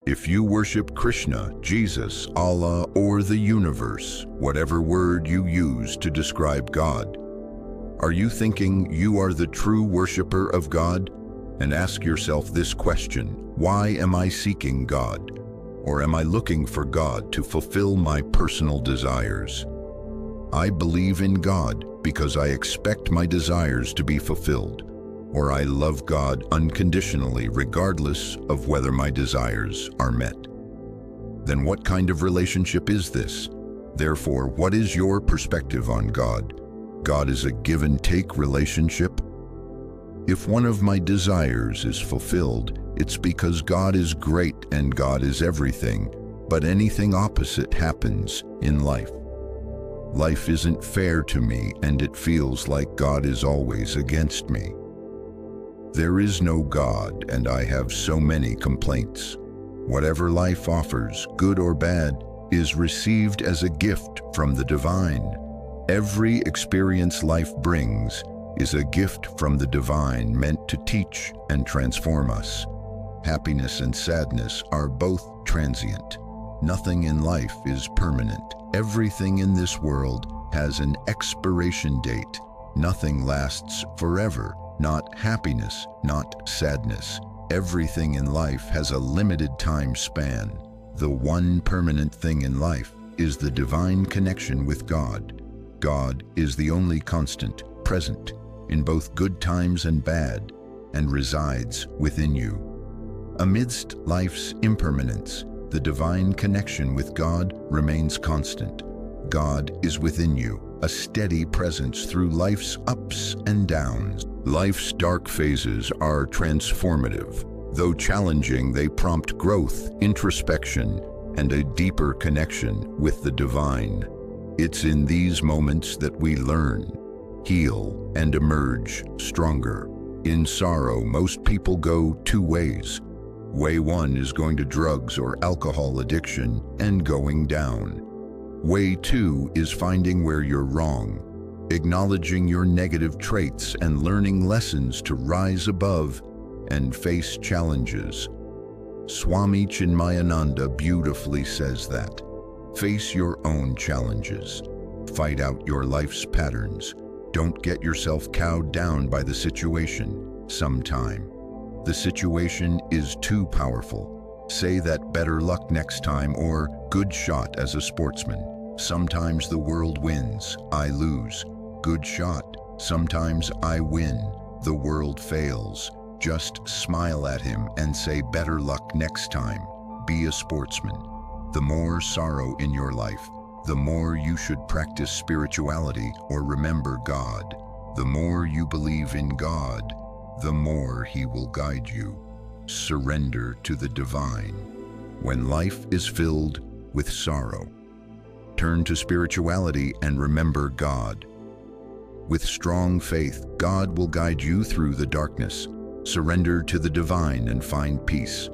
If you worship Krishna, Jesus, Allah, or the universe, whatever word you use to describe God, are you thinking you are the true worshiper of God? And ask yourself this question: why am I seeking God? Or am I looking for God to fulfill my personal desires? I believe in God because I expect my desires to be fulfilled, or I love God unconditionally regardless of whether my desires are met. Then what kind of relationship is this? Therefore, what is your perspective on God? God is a give-and-take relationship. If one of my desires is fulfilled, it's because God is great and God is everything, but anything opposite happens in life. Life isn't fair to me, and it feels like God is always against me. There is no God, and I have so many complaints. Whatever life offers, good or bad, is received as a gift from the divine. Every experience life brings is a gift from the divine, meant to teach and transform us. Happiness and sadness are both transient. Nothing in life is permanent. Everything in this world has an expiration date. Nothing lasts forever. Not happiness, not sadness. Everything in life has a limited time span. The one permanent thing in life is the divine connection with God. God is the only constant, present in both good times and bad, and resides within you. Amidst life's impermanence, the divine connection with God remains constant. God is within you, a steady presence through life's ups and downs. Life's dark phases are transformative. Though challenging, they prompt growth, introspection, and a deeper connection with the divine. It's in these moments that we learn, heal, and emerge stronger. In sorrow, most people go two ways. Way one is going to drugs or alcohol addiction and going down. Way two is finding where you're wrong, acknowledging your negative traits and learning lessons to rise above and face challenges. Swami Chinmayananda beautifully says that. Face your own challenges. Fight out your life's patterns. Don't get yourself cowed down by the situation. Sometime the situation is too powerful. Say that better luck next time, or good shot as a sportsman. Sometimes the world wins, I lose. Good shot. Sometimes I win, the world fails. Just smile at him and say better luck next time. Be a sportsman. The more sorrow in your life, the more you should practice spirituality or remember God. The more you believe in God, the more He will guide you. Surrender to the divine. When life is filled with sorrow, turn to spirituality and remember God. With strong faith, God will guide you through the darkness. Surrender to the divine and find peace.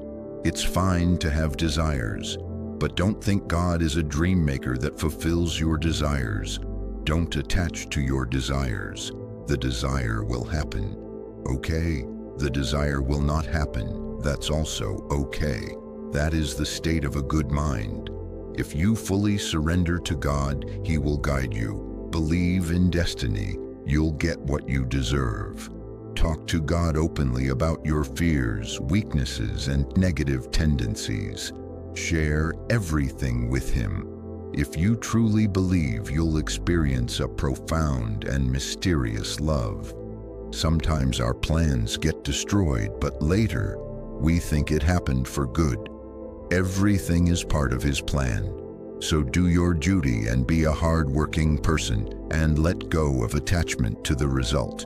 It's fine to have desires, but don't think God is a dream maker that fulfills your desires. Don't attach to your desires. The desire will happen. Okay, the desire will not happen. That's also okay. That is the state of a good mind. If you fully surrender to God, He will guide you. Believe in destiny. You'll get what you deserve. Talk to God openly about your fears, weaknesses, and negative tendencies. Share everything with Him. If you truly believe, you'll experience a profound and mysterious love. Sometimes our plans get destroyed, but later we think it happened for good. Everything is part of His plan. So do your duty and be a hard-working person, and let go of attachment to the result.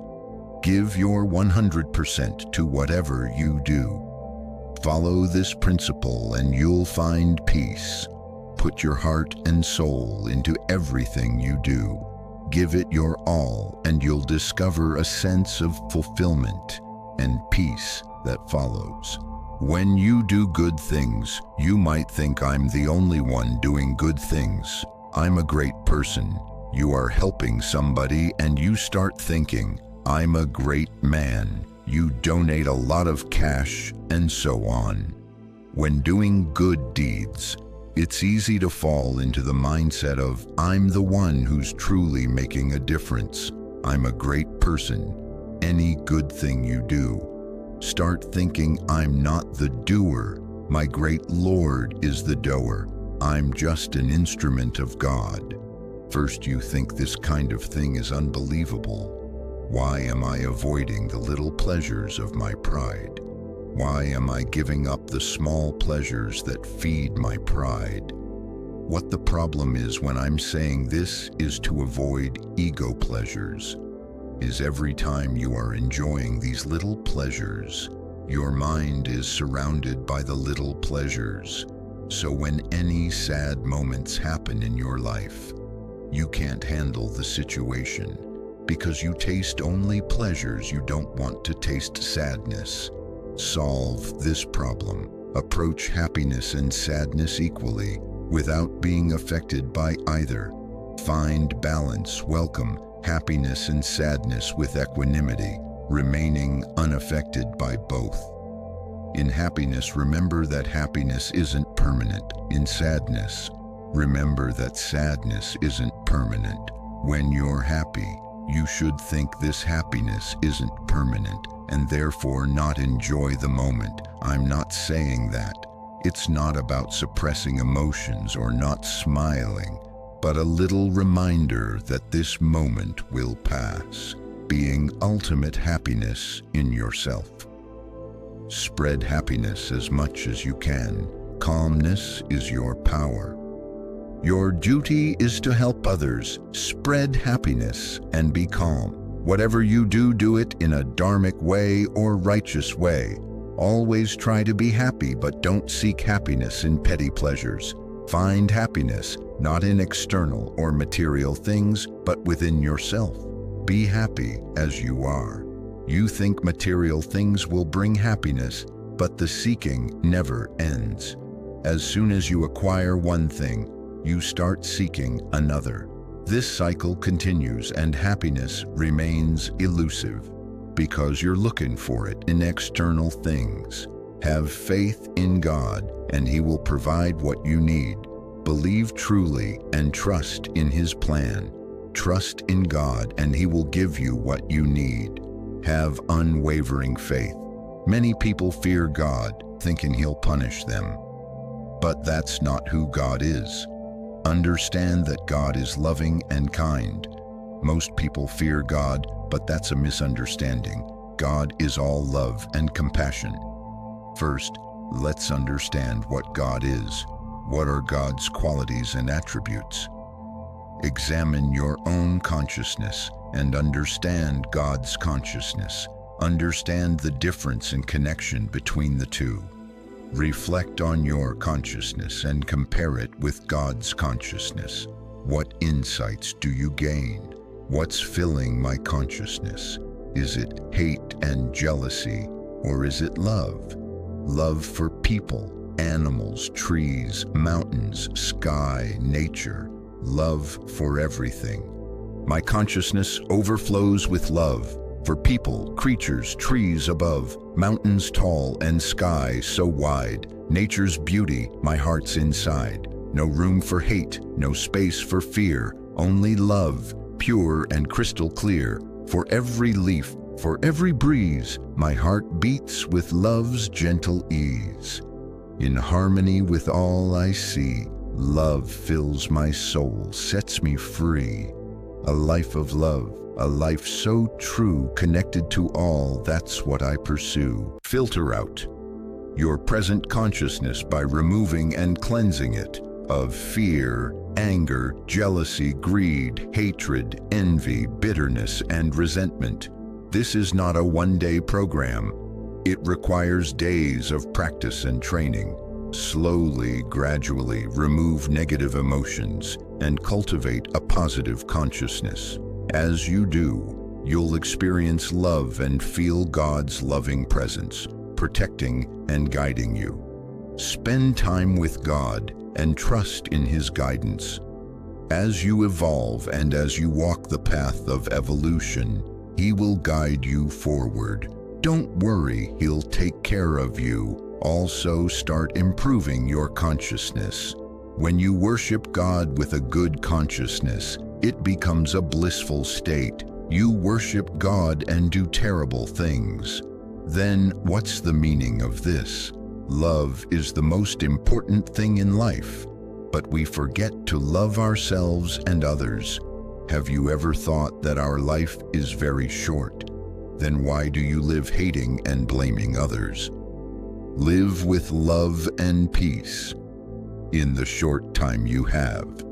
Give your 100% to whatever you do. Follow this principle and you'll find peace. Put your heart and soul into everything you do. Give it your all, and you'll discover a sense of fulfillment and peace that follows. When you do good things, you might think, I'm the only one doing good things. I'm a great person. You are helping somebody and you start thinking, I'm a great man. You donate a lot of cash and so on. When doing good deeds, it's easy to fall into the mindset of, I'm the one who's truly making a difference. I'm a great person. Any good thing you do. Start thinking, I'm not the doer. My great Lord is the doer. I'm just an instrument of God. First, you think this kind of thing is unbelievable. Why am I avoiding the little pleasures of my pride? Why am I giving up the small pleasures that feed my pride? What the problem is when I'm saying this is to avoid ego pleasures, is every time you are enjoying these little pleasures, your mind is surrounded by the little pleasures. So when any sad moments happen in your life, you can't handle the situation because you taste only pleasures. You don't want to taste sadness. Solve this problem. Approach happiness and sadness equally without being affected by either. Find balance. Welcome happiness and sadness with equanimity, remaining unaffected by both. In happiness, remember that happiness isn't permanent. In sadness, remember that sadness isn't permanent. When you're happy, you should think this happiness isn't permanent and therefore not enjoy the moment. I'm not saying that. It's not about suppressing emotions or not smiling, but a little reminder that this moment will pass, being ultimate happiness in yourself. Spread happiness as much as you can. Calmness is your power. Your duty is to help others. Spread happiness and be calm. Whatever you do, do it in a dharmic way or righteous way. Always try to be happy, but don't seek happiness in petty pleasures. Find happiness not in external or material things, but within yourself. Be happy as you are. You think material things will bring happiness, but the seeking never ends. As soon as you acquire one thing, you start seeking another. This cycle continues and happiness remains elusive because you're looking for it in external things. Have faith in God and He will provide what you need. Believe truly and trust in His plan. Trust in God and He will give you what you need. Have unwavering faith. Many people fear God, thinking He'll punish them. But that's not who God is. Understand that God is loving and kind. Most people fear God, but that's a misunderstanding. God is all love and compassion. First, let's understand what God is. What are God's qualities and attributes? Examine your own consciousness and understand God's consciousness. Understand the difference and connection between the two. Reflect on your consciousness and compare it with God's consciousness. What insights do you gain? What's filling my consciousness? Is it hate and jealousy, or is it love? Love for people, animals, trees, mountains, sky, nature. Love for everything. My consciousness overflows with love for people, creatures, trees above, mountains tall and sky so wide, nature's beauty, my heart's inside. No room for hate, no space for fear, only love, pure and crystal clear. For every leaf, for every breeze, my heart beats with love's gentle ease. In harmony with all I see, love fills my soul, sets me free. A life of love, a life so true, connected to all, that's what I pursue. Filter out your present consciousness by removing and cleansing it of fear, anger, jealousy, greed, hatred, envy, bitterness, and resentment. This is not a one-day program. It requires days of practice and training. Slowly, gradually remove negative emotions and cultivate a positive consciousness. As you do, you'll experience love and feel God's loving presence, protecting and guiding you. Spend time with God and trust in His guidance. As you evolve and as you walk the path of evolution, He will guide you forward. Don't worry, He'll take care of you. Also, start improving your consciousness. When you worship God with a good consciousness, it becomes a blissful state. You worship God and do terrible things. Then, what's the meaning of this? Love is the most important thing in life, but we forget to love ourselves and others. Have you ever thought that our life is very short? Then why do you live hating and blaming others? Live with love and peace in the short time you have.